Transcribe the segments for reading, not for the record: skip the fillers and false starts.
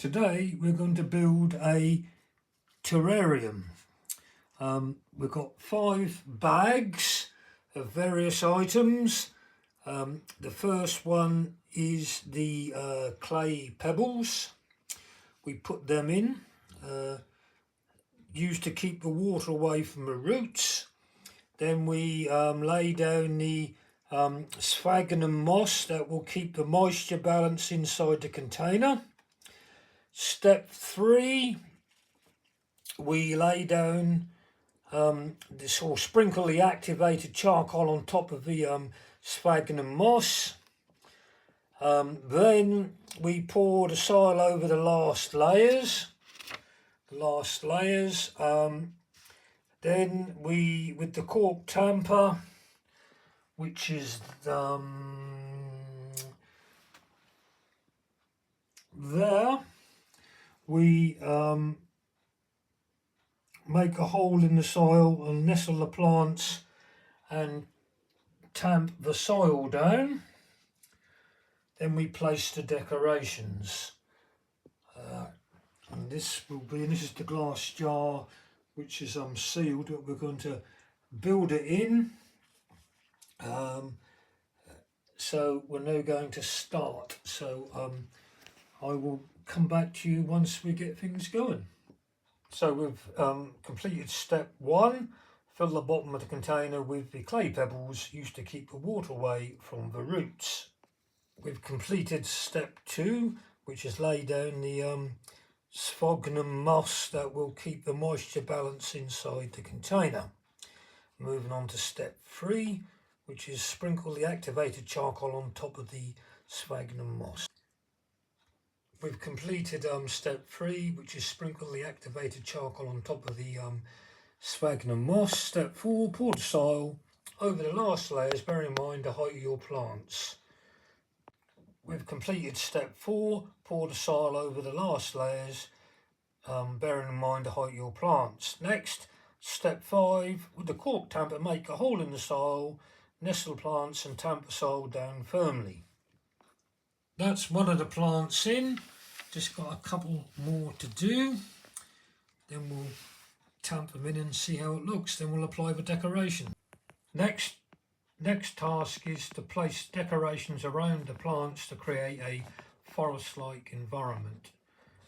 Today we're going to build a terrarium. We've got 5 bags of various items. The first one is the clay pebbles. We put them in, used to keep the water away from the roots. Then we lay down the sphagnum moss that will keep the moisture balance inside the container. Step 3, we lay down this, or sprinkle the activated charcoal on top of the sphagnum moss. Then we pour the soil over the last layers. Then we, with the cork tamper, which is there, we make a hole in the soil and nestle the plants and tamp the soil down. Then we place the decorations, and this is the glass jar which is sealed, but we're going to build it in. So we're now going to start. So I will come back to you once we get things going. So we've completed step 1, fill the bottom of the container with the clay pebbles used to keep the water away from the roots. We've completed step 2, which is lay down the sphagnum moss that will keep the moisture balance inside the container. Moving on to step 3, which is sprinkle the activated charcoal on top of the sphagnum moss. We've completed step 3, which is sprinkle the activated charcoal on top of the sphagnum moss. Step 4, pour the soil over the last layers, bearing in mind the height of your plants. We've completed step 4, pour the soil over the last layers, bearing in mind the height of your plants. Next, step 5, with the cork tamper, make a hole in the soil, nestle plants and tamp the soil down firmly. That's one of the plants in, just got a couple more to do. Then we'll tamp them in and see how it looks, then we'll apply the decoration. Next task is to place decorations around the plants to create a forest-like environment.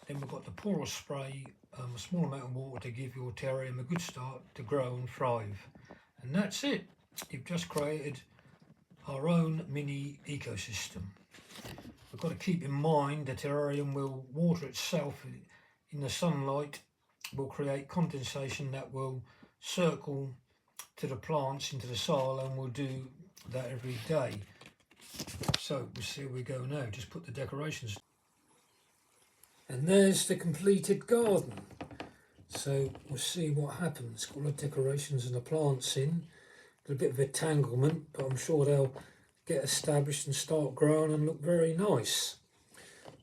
Then we've got to pour or spray a small amount of water to give your terrarium a good start to grow and thrive. And that's it. You've just created our own mini ecosystem. We've got to keep in mind the terrarium will water itself in the sunlight, will create condensation that will circle to the plants into the soil, and we'll do that every day. So we'll see where we go now. Just put the decorations. And there's the completed garden. So we'll see what happens. Got the decorations and the plants in. A bit of entanglement, but I'm sure they'll get established and start growing and look very nice.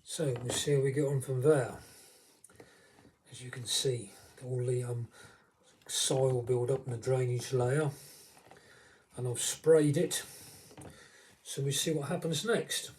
So we'll see how we get on from there. As you can see, all the soil build up in the drainage layer, and I've sprayed it, so we see what happens next.